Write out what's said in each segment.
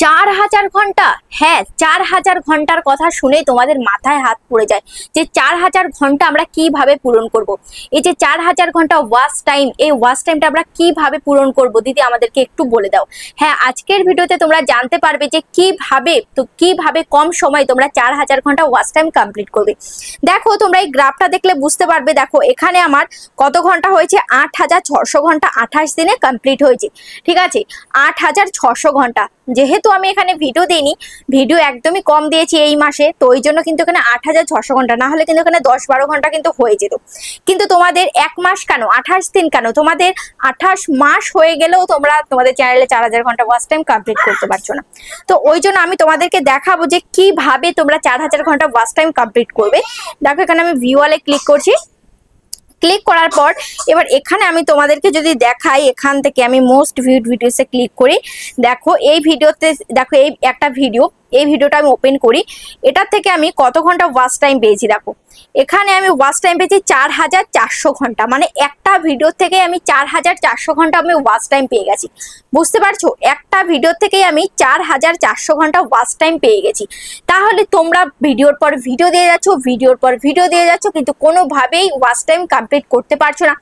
4000 ঘন্টা। হ্যাঁ, 4000 ঘন্টার কথা শুনে তোমাদের মাথায় হাত পড়ে যায় যে 4000 ঘন্টা আমরা কিভাবে পূরণ করব। এই যে 4000 ঘন্টা ওয়াচ টাইম, এই ওয়াচ টাইমটা আমরা কিভাবে পূরণ করব দিদি আমাদেরকে একটু বলে দাও। হ্যাঁ, আজকের ভিডিওতে তোমরা জানতে পারবে যে কিভাবে কম সময়ে তোমরা 4000 ঘন্টা ওয়াচ টাইম কমপ্লিট করবে। দেখো তোমরা এই গ্রাফটা দেখলে বুঝতে পারবে। দেখো এখানে আমার কত ঘন্টা হয়েছে, 8600 ঘন্টা 28 দিনে কমপ্লিট হয়েছে। ঠিক আছে, 8600 ঘন্টা। যেহেতু আমি এখানে ভিডিও দিইনি, ভিডিও একদমই কম দিয়েছি এই মাসে, তো ওই জন্য কিন্তু এখানে 8600 ঘন্টা, না হলে কিন্তু এখানে 10-12 ঘন্টা কিন্তু হয়ে যেত। কিন্তু তোমাদের এক মাস কেন, 28 দিন কেন, তোমাদের 28 মাস হয়ে গেলেও তোমরা তোমাদের চ্যানেলে 4000 ঘন্টা ওয়াচ টাইম কমপ্লিট করতে পারছো না। তো ওই জন্য আমি তোমাদেরকে দেখাবো যে কিভাবে তোমরা 4000 ঘন্টা ওয়াচ টাইম কমপ্লিট করবে। দেখো এখানে আমি ভিউ ওয়ালে ক্লিক করছি। ক্লিক করার পর এবার এখানে আমি তোমাদেরকে যদি দেখাই, এখান থেকে আমি মোস্ট ভিউড ভিডিওসে ক্লিক করি। দেখো এই ভিডিওতে, দেখো এই একটা ভিডিও, এই ভিডিওটা আমি ওপেন করি। এটার থেকে আমি কত ঘন্টা ওয়াচ টাইম পেয়েছি দেখো। এখানে আমি ওয়াচ টাইম পেয়েছি 4400 ঘন্টা, মানে একটা ভিডিও থেকে আমি 4400 ঘন্টা আমি ওয়াচ টাইম পেয়ে গেছি। বুঝতে পারছো, একটা ভিডিও থেকেই আমি 4400 ঘন্টা ওয়াচ টাইম পেয়ে গেছি। তাহলে তোমরা ভিডিওর পর ভিডিও দিয়ে যাচ্ছ, ভিডিওর পর ভিডিও দিয়ে যাচ্ছ, কিন্তু কোনোভাবেই ওয়াচ টাইম কমপ্লিট করতে পারছো না।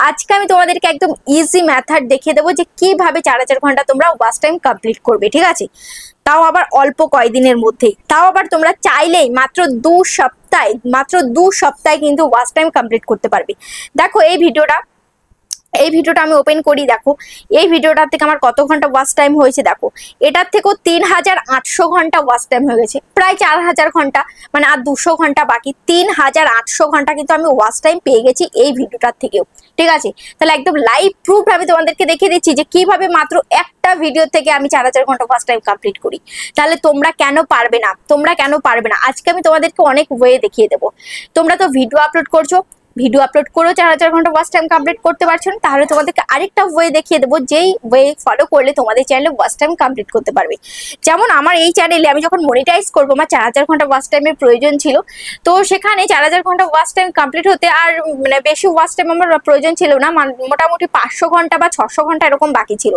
আজকে আমি তোমাদেরকে একদম ইজি মেথড দেখিয়ে দেবো যে কিভাবে 4000 ঘন্টা তোমরা ওয়াচ টাইম কমপ্লিট করবে। ঠিক আছে, তাও আবার অল্প কয়েকদিনের মধ্যেই, তাও আবার তোমরা চাইলেই মাত্র 2 সপ্তাহে কিন্তু ওয়াচ টাইম কমপ্লিট করতে পারবে। দেখো এই ভিডিওটা আমি ওপেন করি। দেখো এই ভিডিওটার থেকে আমার কত ঘন্টা ওয়াচ টাইম হয়েছে। দেখো এটার থেকেও 3800 ঘন্টা ওয়াচ টাইম হয়ে গেছে, প্রায় 4000 ঘন্টা, মানে আর 200 ঘন্টা বাকি। 3800 ঘন্টা কিন্তু আমি ওয়াচ টাইম পেয়ে গেছি এই ভিডিওটার থেকেও। ঠিক আছে, তাহলে একদম লাইভ প্রুফ আমি তোমাদেরকে দেখিয়ে দিচ্ছি যে কিভাবে মাত্র একটা ভিডিও থেকে আমি 4000 ঘন্টা ওয়াচ টাইম কমপ্লিট করি। তাহলে তোমরা কেন পারবে না, আজকে আমি তোমাদেরকে অনেক ওয়ে দেখিয়ে দেবো। তোমরা তো ভিডিও আপলোড করছো, ভিডিও আপলোড করেও 4000 ঘন্টা ওয়াচ টাইম কমপ্লিট করতে পারছো না, তাহলে তোমাদেরকে আরেকটা ওয়ে দেখিয়ে দেবো, যেই ওয়ে ফলো করলে তোমাদের চ্যানেলে ওয়াচ টাইম কমপ্লিট করতে পারবে। যেমন আমার এই চ্যানেলে আমি যখন মনিটাইজ করবো, আমার 4000 ঘন্টা ওয়াচ টাইমের প্রয়োজন ছিল। তো সেখানে 4000 ঘন্টা ওয়াচ টাইম কমপ্লিট হতে আর মানে বেশি ওয়াচ টাইম আমার প্রয়োজন ছিল না, মোটামুটি 500 ঘন্টা বা 600 ঘন্টা এরকম বাকি ছিল।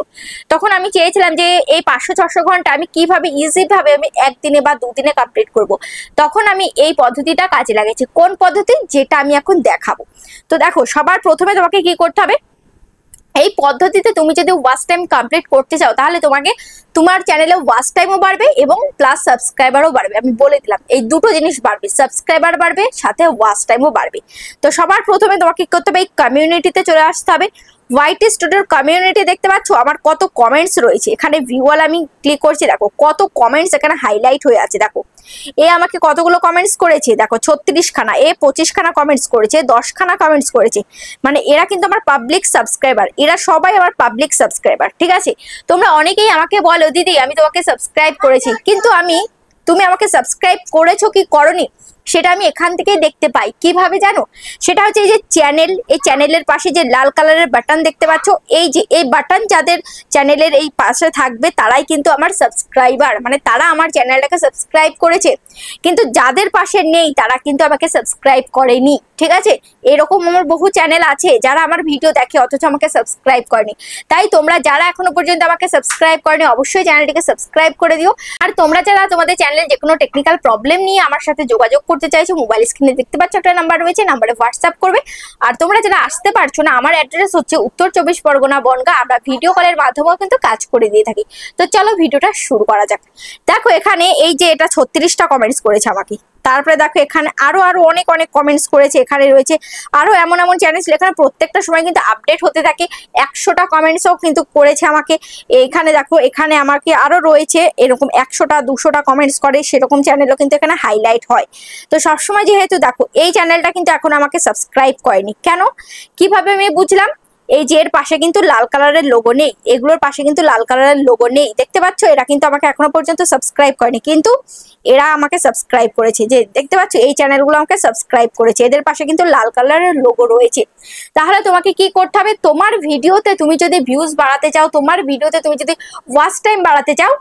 তখন আমি চেয়েছিলাম যে এই 500-600 ঘন্টা আমি কিভাবে ইজিভাবে আমি একদিনে বা 2 দিনে কমপ্লিট করব। তখন আমি এই পদ্ধতিটা কাজে লাগিয়েছি। কোন পদ্ধতি, যেটা আমি এখন দেখাবো। তো দেখো সবার প্রথমে তোমাকে কি করতে হবে, এই পদ্ধতিতে তুমি যদি ওয়াচ টাইম কমপ্লিট করতে চাও, তাহলে তোমাকে তোমার চ্যানেলে ওয়াচ টাইমও বাড়বে এবং প্লাস সাবস্ক্রাইবারও বাড়বে। আমি বলে দিলাম এই দুটো জিনিস বাড়বে, সাবস্ক্রাইবার বাড়বে, সাথে ওয়াচ টাইমও বাড়বে। তো সবার প্রথমে তোমাকে কি করতে হবে, এই কমিউনিটিতে চলে আসতে হবে। ওয়াইটি স্টুডিওর কমিউনিটি দেখতে পাচ্ছ আমার কত কমেন্টস রয়েছে। এখানে ভিউয়াল আমি ক্লিক করছি, দেখো কত কমেন্টস এখানে হাইলাইট হয়ে আছে। দেখো এ আমাকে কতগুলো কমেন্টস করেছে, দেখো 36 খানা, এ 25 খানা কমেন্টস করেছে, 10 খানা কমেন্টস করেছে। মানে এরা কিন্তু আমার পাবলিক সাবস্ক্রাইবার, এরা সবাই আমার পাবলিক সাবস্ক্রাইবার। ঠিক আছে, তোমরা অনেকেই আমাকে বলো দিদি আমি তোমাকে সাবস্ক্রাইব করেছি, কিন্তু তুমি আমাকে সাবস্ক্রাইব করেছো কি করনি সেটা আমি এখান থেকেই দেখতে পাই। কিভাবে জানো, সেটা হচ্ছে এই যে চ্যানেল, এই চ্যানেলের পাশে যে লাল কালারের বাটন দেখতে পাচ্ছ, এই যে এই বাটন যাদের চ্যানেলের এই পাশে থাকবে তারাই কিন্তু আমার সাবস্ক্রাইবার, মানে তারা আমার চ্যানেলটাকে সাবস্ক্রাইব করেছে। কিন্তু যাদের পাশে নেই তারা কিন্তু আমাকে সাবস্ক্রাইব করেনি। ঠিক আছে, এরকম আমার বহু চ্যানেল আছে যারা আমার ভিডিও দেখে অথচ আমাকে সাবস্ক্রাইব করেনি। তাই তোমরা যারা এখনো পর্যন্ত আমাকে সাবস্ক্রাইব করেনি, অবশ্যই চ্যানেলটিকে সাবস্ক্রাইব করে দিও। আর তোমরা যারা তোমাদের চ্যানেলে যে কোনো টেকনিক্যাল প্রবলেম নিয়ে আমার সাথে যোগাযোগ করতে চাইছো, মোবাইল স্ক্রিনে দেখতে পাচ্ছ একটা নাম্বার রয়েছে, নাম্বারে হোয়াটসঅ্যাপ করবে। আর তোমরা যারা আসতে পারছো না, আমার অ্যাড্রেস হচ্ছে উত্তর 24 পরগনা বনগাঁ। আমরা ভিডিও কলের মাধ্যমেও কিন্তু কাজ করে দিয়ে থাকি। তো চলো ভিডিওটা শুরু করা যাক। দেখো এখানে এই যে এটা 36টা কমেন্টস করেছে আমাকে। তারপরে দেখো এখানে আরো অনেক কমেন্টস করেছে। এখানে রয়েছে আরো এমন চ্যানেল, এখানে প্রত্যেকটা সময় কিন্তু আপডেট হতে থাকে। 100টা কমেন্টসও কিন্তু করেছে আমাকে। এখানে দেখো এখানে আমাকে আরো রয়েছে এরকম 100টা 200টা কমেন্টস করে, সেরকম চ্যানেলও কিন্তু এখানে হাইলাইট হয়। তো সবসময় যেহেতু দেখো এই চ্যানেলটা কিন্তু এখন আমাকে সাবস্ক্রাইব করেনি, কেন কিভাবে আমি বুঝলাম, এই যে এর পাশে কিন্তু লাল কালারের লোগো নেই, এগুলোর পাশে কিন্তু লাল কালারের লোগো নেই, দেখতে পাচ্ছ, এরা কিন্তু আমাকে এখনো পর্যন্ত সাবস্ক্রাইব করেনি। কিন্তু এরা আমাকে সাবস্ক্রাইব করেছে, যে দেখতে পাচ্ছ এই চ্যানেলগুলো আমাকে সাবস্ক্রাইব করেছে, এদের পাশে কিন্তু লাল কালারের লোগো রয়েছে। তাহলে তোমাকে কি করতে হবে, তোমার ভিডিওতে তুমি যদি ভিউজ বাড়াতে চাও, তোমার ভিডিওতে তুমি যদি ওয়াচ টাইম বাড়াতে চাও,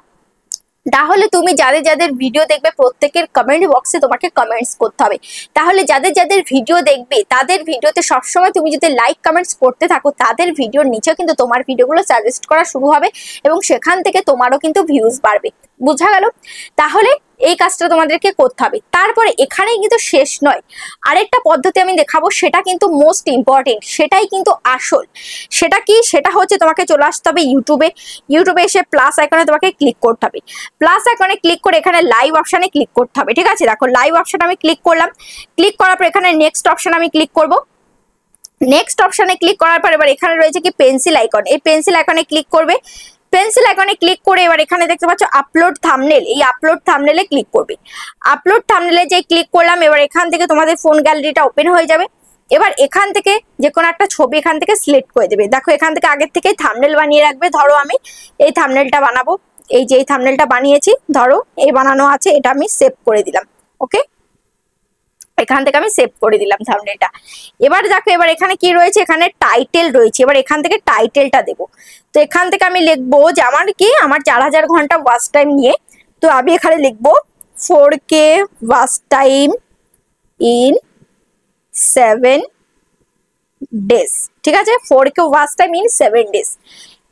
তাহলে তুমি যাদের যাদের ভিডিও দেখবে প্রত্যেকের কমেন্ট বক্সে তোমাকে কমেন্টস করতে হবে। তাহলে যাদের যাদের ভিডিও দেখবে তাদের ভিডিওতে সবসময় তুমি যদি লাইক কমেন্টস করতে থাকো, তাদের ভিডিওর নিচেও কিন্তু তোমার ভিডিওগুলো সাজেস্ট করা শুরু হবে এবং সেখান থেকে তোমারও কিন্তু ভিউজ বাড়বে। বোঝা গেল? তাহলে এই কাজটা তোমাদেরকে করতে হবে। তারপরে এখানেই কিন্তু শেষ নয়, আরেকটা পদ্ধতি আমি দেখাবো, সেটা কিন্তু মোস্ট ইম্পর্টেন্ট, সেটাই কিন্তু আসল। সেটা কি? সেটা হচ্ছে তোমাকে চলে আসতে হবে ইউটিউবে। ইউটিউবে এসে প্লাস আইকনে তোমাকে ক্লিক করতে হবে। প্লাস আইকনে ক্লিক করে এখানে লাইভ অপশানে ক্লিক করতে হবে। ঠিক আছে, দেখো লাইভ অপশান আমি ক্লিক করলাম। ক্লিক করার পর এখানে নেক্সট অপশান আমি ক্লিক করব। নেক্সট অপশানে ক্লিক করার পর এবার এখানে রয়েছে কি পেন্সিল আইকন, এই পেন্সিল আইকনে ক্লিক করবে। পেন্সিল আইকনে ক্লিক করে এবার এখানে দেখতে পাচ্ছ আপলোড থাম্বনেল, এই আপলোড থাম্বনেলে ক্লিক করবে। আপলোড থাম্বনেলে যে ক্লিক করলাম, এবার এখান থেকে তোমাদের ফোন গ্যালারিটা ওপেন হয়ে যাবে। এবার এখান থেকে যে কোনো একটা ছবি এখান থেকে সিলেক্ট করে দেবে। দেখো এখান থেকে আগের থেকে থাম্বনেল বানিয়ে রাখবে। ধরো আমি এই থাম্বনেলটা বানাবো, এই যে এই থাম্বনেলটা বানিয়েছি, ধরো এই বানানো আছে, এটা আমি সেভ করে দিলাম। ওকে, এখান থেকে আমি সেভ করে দিলাম থাম্বনেলটা। এবার দেখো এবার এখানে কি রয়েছে, এখানে টাইটেল রয়েছে। এবার এখান থেকে টাইটেলটা দেবো। তো এখান থেকে আমি লিখবো যে আমার কি, আমার 4000 ঘন্টা ওয়াচ টাইম নিয়ে। তো আমি এখানে লিখবো 4K watch time in 7 days. ঠিক আছে, 4K watch time in 7 days.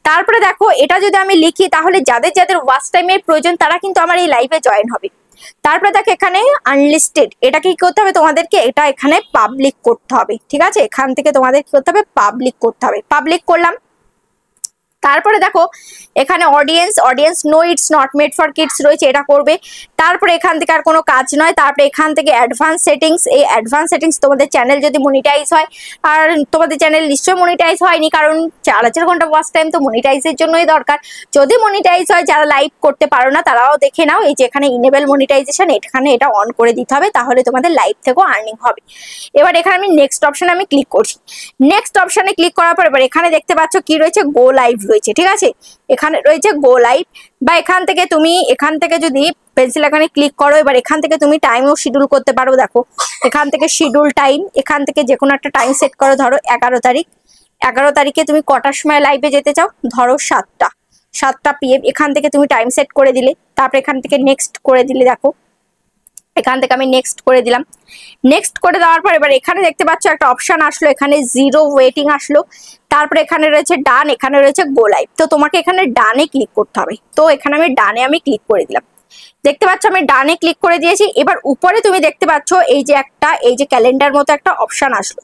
তারপরে দেখো এটা যদি আমি লিখি, তাহলে যাদের যাদের ওয়াচ টাইমের প্রয়োজন তারা কিন্তু আমার এই লাইভে জয়েন হবে। তারপরে দেখো এখানে আনলিস্টেড, এটা কি করতে হবে তোমাদেরকে, এটা এখানে পাবলিক করতে হবে। ঠিক আছে, এখান থেকে তোমাদের কি করতে হবে, পাবলিক করতে হবে। পাবলিক করলাম। তারপরে দেখো এখানে audience no it's not made for kids রয়েছে, এটা করবে। তারপরে এখান থেকে আর কোনো কাজ নয়। তারপরে এখান থেকে অ্যাডভান্স সেটিংস, এই অ্যাডভান্স সেটিংস তোমাদের চ্যানেল যদি মনিটাইজ হয়, আর তোমাদের চ্যানেল নিশ্চয়ই মনিটাইজ হয়নি, কারণ 4000 ঘন্টা ওয়াচ টাইম তো মনিটাইজের জন্যই দরকার। যদি মনিটাইজ হয়, যারা লাইভ করতে পারো না তারাও দেখে নাও, এই যে এখানে ইনেবল মনিটাইজেশন, এখানে এটা অন করে দিতে হবে, তাহলে তোমাদের লাইভ থেকেও আর্নিং হবে। এবার এখানে আমি নেক্সট অপশনে আমি ক্লিক করছি। নেক্সট অপশনে ক্লিক করার পর এবার এখানে দেখতে পাচ্ছ কি রয়েছে, গো লাইভ রয়েছে। ঠিক আছে, এখানে রয়েছে গো লাইভ, বা এখান থেকে তুমি এখান থেকে যদি পেন্সিল আইকনে ক্লিক করো, এবার এখান থেকে তুমি টাইমও শিডিউল করতে পারো। দেখো এখান থেকে শিডিউল টাইম, এখান থেকে যে কোনো একটা টাইম সেট করো। ধরো 11 তারিখ, 11 তারিখে তুমি কটার সময় লাইভে যেতে চাও, ধরো 7টা PM। এখান থেকে তুমি টাইম সেট করে দিলে, তারপরে এখান থেকে নেক্সট করে দিলে। দেখো এখান থেকে আমি নেক্সট করে দিলাম। নেক্সট করে দেওয়ার পর এবার এখানে দেখতে পাচ্ছ একটা অপশন আসলো, এখানে 0 ওয়েটিং আসলো। তারপরে এখানে রয়েছে ডান, এখানে রয়েছে গো লাইভ। তো তোমাকে এখানে ডানে ক্লিক করতে হবে। তো এখানে আমি ডানে ক্লিক করে দিলাম। দেখতে পাচ্ছ আমি ডানে ক্লিক করে দিয়েছি। এবার উপরে তুমি দেখতে পাচ্ছ এই যে একটা, এই যে ক্যালেন্ডার মতো একটা অপশন আসলো,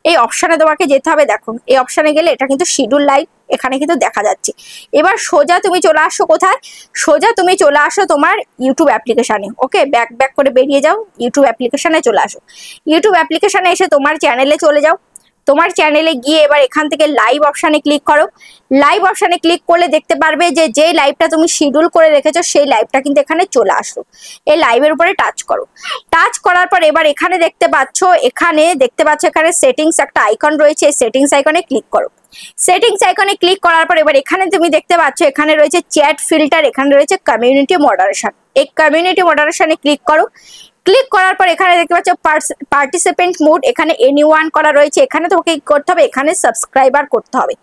এই অপশনে তোমাকে যেতে হবে। দেখো এই অপশনে গেলে এটা কিন্তু শিডিউল লাইভ এখানে কিন্তু দেখা যাচ্ছে। এবার সোজা তুমি চলে আসো কোথায়, সোজা তুমি চলে আসো তোমার ইউটিউব অ্যাপ্লিকেশনে। ওকে, ব্যাক করে বেরিয়ে যাও, ইউটিউব অ্যাপ্লিকেশনে চলে আসো। ইউটিউব অ্যাপ্লিকেশনে এসে তোমার চ্যানেলে চলে যাও। তোমার চ্যানেলে গিয়ে এবার এখান থেকে লাইভ অপশানে ক্লিক করো। লাইভ অপশানে ক্লিক করলে দেখতে পারবে যে যে লাইভটা তুমি শিডিউল করে রেখেছো সেই লাইভটা কিন্তু এখানে চলে আসলো। এই লাইভের উপরে টাচ করো। টাচ করার পর এবার এখানে দেখতে পাচ্ছ, এখানে সেটিংস একটা আইকন রয়েছে, সেটিংস আইকনে ক্লিক করো। সেটিংস আইকনে ক্লিক করার পর এবার এখানে তুমি দেখতে পাচ্ছ এখানে রয়েছে চ্যাট ফিল্টার, এখানে রয়েছে কমিউনিটি মডারেশন। এই কমিউনিটি মডারেশনে ক্লিক করো। ক্লিক করার পর এখানে দেখতে পাচ্ছ পার্টিসিপেন্ট মোড, এখানে এনিওয়ান করা রয়েছে। এখানে তোমাকে কি করতে হবে, এখানে সাবস্ক্রাইবার করতে হবে।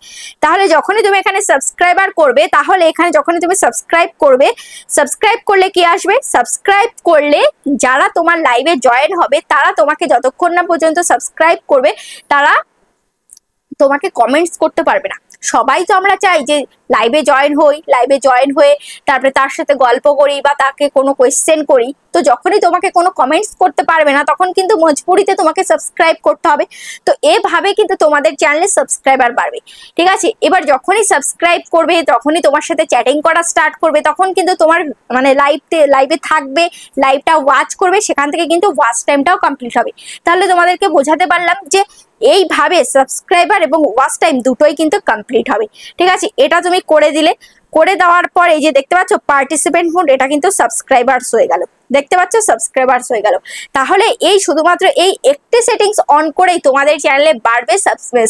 তাহলে যখনই তুমি এখানে সাবস্ক্রাইবার করবে, তাহলে এখানে যখনই তুমি সাবস্ক্রাইব করলে কি আসবে, সাবস্ক্রাইব করলে যারা তোমার লাইভে জয়েন হবে তারা তোমাকে যতক্ষণ না পর্যন্ত সাবস্ক্রাইব করবে তারা তোমাকে কমেন্টস করতে পারবে না। সবাই তো আমরা চাই যে লাইভে জয়েন হয়ে তারপরে তার সাথে গল্প করি বা তাকে কোনো কোয়েশ্চেন করি। তো যখনই তোমাকে কোনো কমেন্টস করতে পারবে না, তখন কিন্তু মজবুরিতে তোমাকে সাবস্ক্রাইব করতে হবে। তো এভাবে কিন্তু তোমাদের চ্যানেলে সাবস্ক্রাইবার বাড়বে। ঠিক আছে, এবার যখনই সাবস্ক্রাইব করবে, তখনই তোমার সাথে চ্যাটিং করা স্টার্ট করবে, তখন কিন্তু তোমার মানে লাইভে থাকবে, লাইভটা ওয়াচ করবে, সেখান থেকে কিন্তু ওয়াচ টাইমটাও কমপ্লিট হবে। তাহলে তোমাদেরকে বোঝাতে পারলাম যে এইভাবে সাবস্ক্রাইবার এবং ওয়াচ টাইম দুটোই কিন্তু কমপ্লিট হবে। ঠিক আছে, এটা তুমি করে দিলে। করে দেওয়ার পর এই যে দেখতে পাচ্ছ পার্টিসিপেন্ট মোড, এটা কিন্তু সাবস্ক্রাইবারস হয়ে গেল। দেখতে পাচ্ছ সাবস্ক্রাইবারস হয়ে গেল। তাহলে এই শুধুমাত্র এই একটি সেটিংস অন করেই তোমাদের চ্যানেলে বাড়বে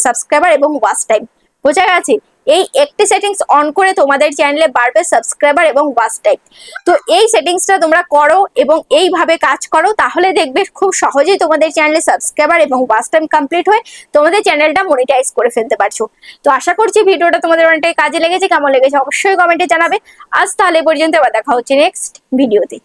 সাবস্ক্রাইবার এবং ওয়াচ টাইম। বোঝা গেছে? এই একটি সেটিংস অন করে তোমাদের চ্যানেলে বাড়বে সাবস্ক্রাইবার এবং ওয়াচ টাইম। তো এই সেটিংসটা তোমরা করো এবং এইভাবে কাজ করো, তাহলে দেখবে খুব সহজেই তোমাদের চ্যানেলে সাবস্ক্রাইবার এবং ওয়াচ টাইম কমপ্লিট হয়ে তোমাদের চ্যানেলটা মনিটাইজ করে ফেলতে পারছো। তো আশা করছি ভিডিওটা তোমাদের অনেকটাই কাজে লেগেছে। কেমন লেগেছে অবশ্যই কমেন্টে জানাবে। আজ তাহলে পর্যন্ত, আবার দেখা হচ্ছে নেক্সট ভিডিওতে।